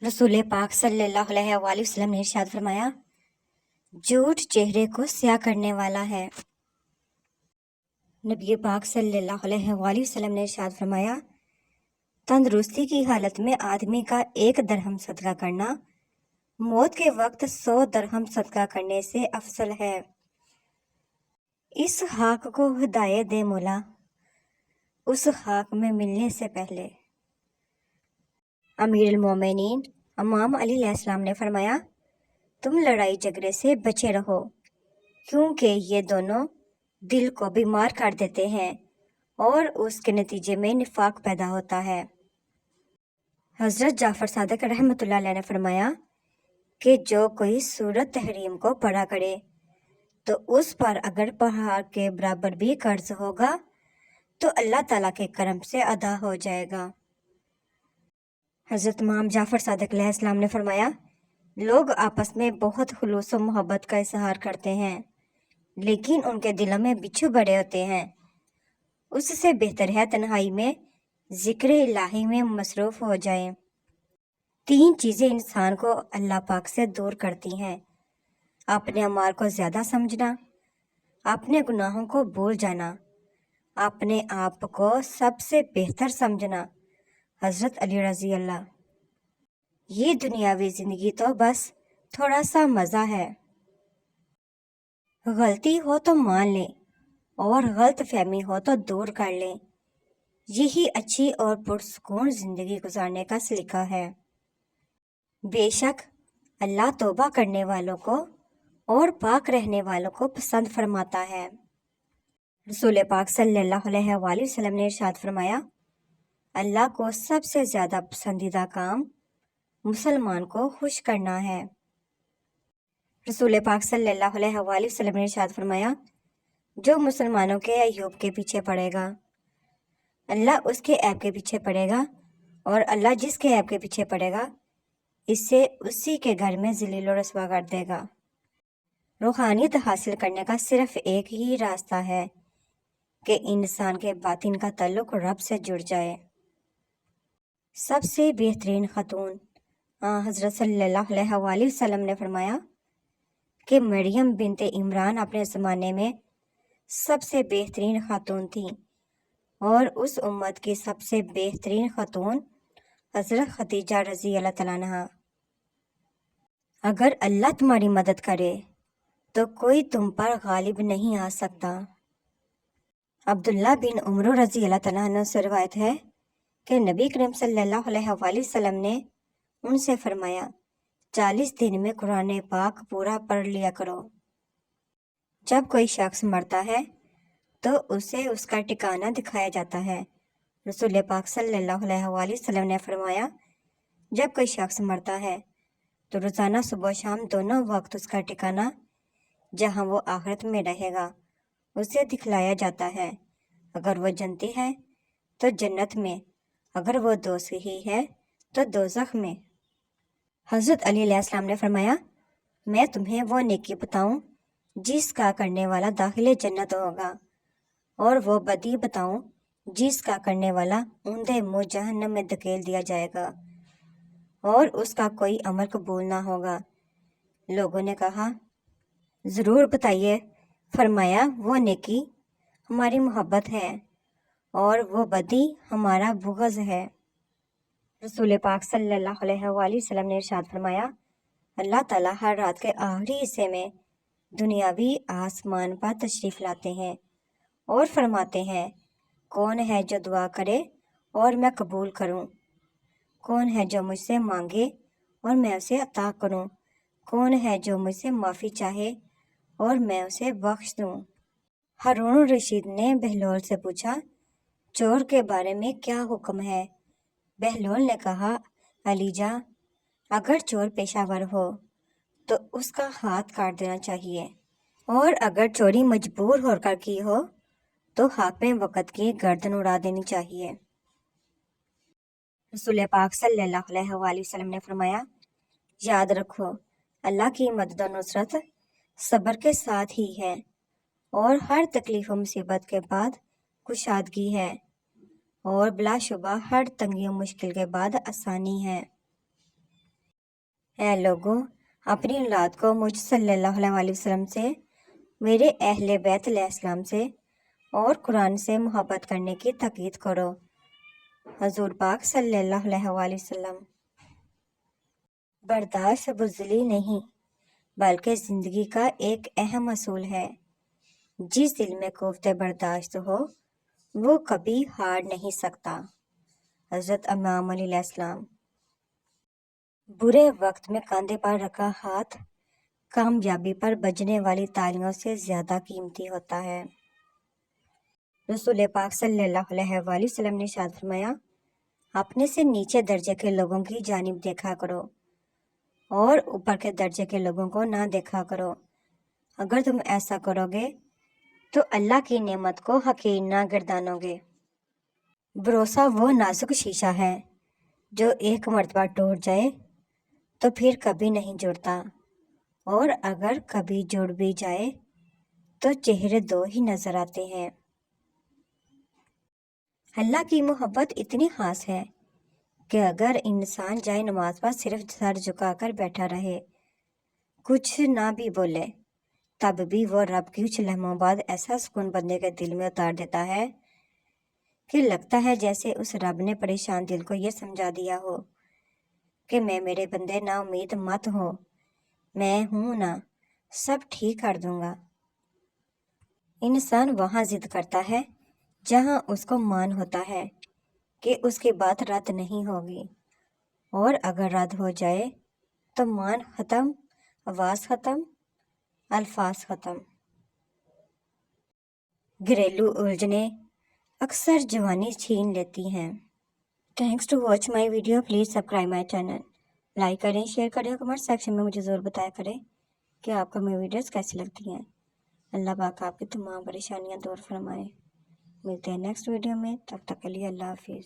रसूल पाक सल्लल्लाहु अलैहि वसल्लम ने इरशाद फरमाया, झूठ चेहरे को स्याह करने वाला है। नबी पाक सल्लल्लाहु अलैहि वसल्लम ने इरशाद फरमाया, तंदुरुस्ती की हालत में आदमी का 1 दरहम सदका करना मौत के वक्त 100 दरहम सदका करने से अफजल है। इस हक को हिदायत दे मौला, उस हक में मिलने से पहले। अमीरुल मोमिनीन इमाम अली अलैहिस्सलाम ने फरमाया, तुम लड़ाई झगड़े से बचे रहो, क्योंकि ये दोनों दिल को बीमार कर देते हैं और उसके नतीजे में निफाक पैदा होता है। हज़रत जाफ़र सादिक रहमतुल्लाह अलैह ने फरमाया कि जो कोई सूरत तहरीम को पढ़ा करे तो उस पर अगर पहाड़ के बराबर भी कर्ज होगा तो अल्लाह ताला के करम से अदा हो जाएगा। हज़रत इमाम जाफ़र सादिक अलैहिस्सलाम ने फरमाया, लोग आपस में बहुत खुलूस और मोहब्बत का इजहार करते हैं, लेकिन उनके दिलों में बिच्छू बड़े होते हैं। उससे बेहतर है तन्हाई में जिक्र इलाही में मसरूफ हो जाएं। 3 चीज़ें इंसान को अल्लाह पाक से दूर करती हैं: अपने अमाल को ज़्यादा समझना, अपने गुनाहों को भूल जाना, अपने आप को सबसे बेहतर समझना। हज़रत अली रज़ी अल्लाह। ये दुनियावी ज़िंदगी तो बस थोड़ा सा मज़ा है। गलती हो तो मान लें और गलत फहमी हो तो दूर कर लें। यही अच्छी और पुरसुकून ज़िंदगी गुजारने का सलीका है। बेशक अल्लाह तौबा करने वालों को और पाक रहने वालों को पसंद फरमाता है। रसूल पाक सल्लल्लाहु अलैहि वसल्लम ने इरशाद फरमाया, अल्लाह को सबसे ज़्यादा पसंदीदा काम मुसलमान को खुश करना है। रसूल पाक सल्लल्लाहु अलैहि वसल्लम ने इरशाद फरमाया, जो मुसलमानों के अय्यूब के पीछे पड़ेगा, अल्लाह उसके ऐब के पीछे पड़ेगा, और अल्लाह जिसके ऐब के पीछे पड़ेगा इससे उसी के घर में ज़लील और रसवा कर देगा। रूहानियत हासिल करने का सिर्फ एक ही रास्ता है कि इंसान के बातिन का ताल्लुक रब से जुड़ जाए। सबसे बेहतरीन खातून हज़रत सल्लल्लाहु अलैहि वसल्लम ने फरमाया कि मरियम बिनते इमरान अपने ज़माने में सबसे बेहतरीन खातून थी, और उस उम्मत की सबसे बेहतरीन खातून हज़रत खदीजा रज़ी अल्लाह तआला अन्हा। अगर अल्लाह तुम्हारी मदद करे तो कोई तुम पर गालिब नहीं आ सकता। अब्दुल्ला बिन उमर रज़ी अल्लाह तआला अन्हु से रिवायत है कि नबी करीम सल्लल्लाहु अलैहि वसल्लम ने उनसे फरमाया, 40 दिन में कुरान पाक पूरा पढ़ लिया करो। जब कोई शख्स मरता है तो उसे उसका ठिकाना दिखाया जाता है। रसूल पाक सल्लल्लाहु अलैहि वसल्लम ने फरमाया, जब कोई शख्स मरता है तो रोज़ाना सुबह शाम दोनों वक्त उसका ठिकाना जहाँ वो आखिरत में रहेगा उसे दिखलाया जाता है। अगर वो जन्नती है तो जन्नत में, अगर वो दोज़खी है तो दोज़ख में। हज़रत अली अलैहिस्सलाम ने फरमाया, मैं तुम्हें वो नेकी बताऊं जिसका करने वाला दाखिले जन्नत होगा, और वो बदी बताऊं जिसका करने वाला ऊंधे मुँह जहन्नम में धकेल दिया जाएगा और उसका कोई अमल कबूल ना होगा। लोगों ने कहा, ज़रूर बताइए। फरमाया, वो नेकी हमारी मोहब्बत है और वो बदी हमारा बुग़्ज़ है। रसूल पाक सल्लल्लाहु अलैहि वसल्लम ने इरशाद फरमाया, अल्लाह ताला हर रात के आखिरी हिस्से में दुनियावी आसमान पर तशरीफ़ लाते हैं और फरमाते हैं, कौन है जो दुआ करे और मैं कबूल करूं? कौन है जो मुझसे मांगे और मैं उसे अता करूं? कौन है जो मुझसे माफ़ी चाहे और मैं उसे बख्श दूं? हारून रशीद ने बहलोल से पूछा, चोर के बारे में क्या हुक्म है? बहलोल ने कहा, अलीजा, अगर चोर पेशावर हो तो उसका हाथ काट देना चाहिए, और अगर चोरी मजबूर होकर की हो तो हाकिम वक़्त की गर्दन उड़ा देनी चाहिए। रसूल पाक सल्लल्लाहु अलैहि वसल्लम ने फरमाया, याद रखो, अल्लाह की मदद और नुसरत सब्र के साथ ही है, और हर तकलीफ और मुसीबत के बाद कुशादगी है, और बिलाशुबा हर तंगी और मुश्किल के बाद आसानी है। اے لوگوں، اپنی اولاد کو مجھ صلی اللہ علیہ وسلم سے، میرے اہل بیت علیہ السلام سے اور قرآن سے محبت کرنے کی تاکید کرو۔ حضور پاک صلی اللہ علیہ وسلم۔ برداشت بزدلی نہیں بلکہ زندگی کا ایک اہم اصول ہے۔ جس دل میں کوفت برداشت ہو وہ کبھی ہار نہیں سکتا۔ حضرت امام علیہ السلام۔ برے وقت میں کاندھے پر رکھا ہاتھ کامیابی پر بجنے والی تالیوں سے زیادہ قیمتی ہوتا ہے۔ رسول پاک صلی اللہ علیہ وآلہ وسلم نے ارشاد فرمایا، اپنے سے نیچے درجے کے لوگوں کی جانب دیکھا کرو اور اوپر کے درجے کے لوگوں کو نہ دیکھا کرو۔ اگر تم ایسا کرو گے تو اللہ کی نعمت کو حقیر نہ گردانو گے۔ بھروسہ وہ نازک شیشہ ہے جو ایک مرتبہ ٹوٹ جائے تو پھر کبھی نہیں جڑتا، اور اگر کبھی جڑ بھی جائے تو چہرے دو ہی نظر آتے ہیں۔ اللہ کی محبت اتنی خاص ہے کہ اگر انسان جائے نماز پر صرف سر جھکا کر بیٹھا رہے، کچھ نہ بھی بولے، تب بھی وہ رب کی کچھ لمحوں بعد ایسا سکون بندے کے دل میں اتار دیتا ہے کہ لگتا ہے جیسے اس رب نے پریشان دل کو یہ سمجھا دیا ہو کہ میں میرے بندے نا امید مت ہو، میں ہوں نا، سب ٹھیک کر دوں گا۔ انسان وہاں ضد کرتا ہے جہاں اس کو مان ہوتا ہے کہ اس کی بات رد نہیں ہوگی، اور اگر رد ہو جائے تو مان ختم، آواز ختم، الفاظ ختم۔ گھریلو الجھنیں اکثر جوانی چھین لیتی ہیں۔ Thanks to watch my video, please subscribe my channel, like کریں، شیئر کریں، کمنٹ سیکشن میں مجھے ضرور بتایا کریں کہ آپ کو میری ویڈیوز کیسی لگتی ہیں۔ اللہ پاک آپ کی تمام پریشانیاں دور فرمائے۔ ملتے ہیں نیکسٹ ویڈیو میں، تب تک کے لیے اللہ حافظ۔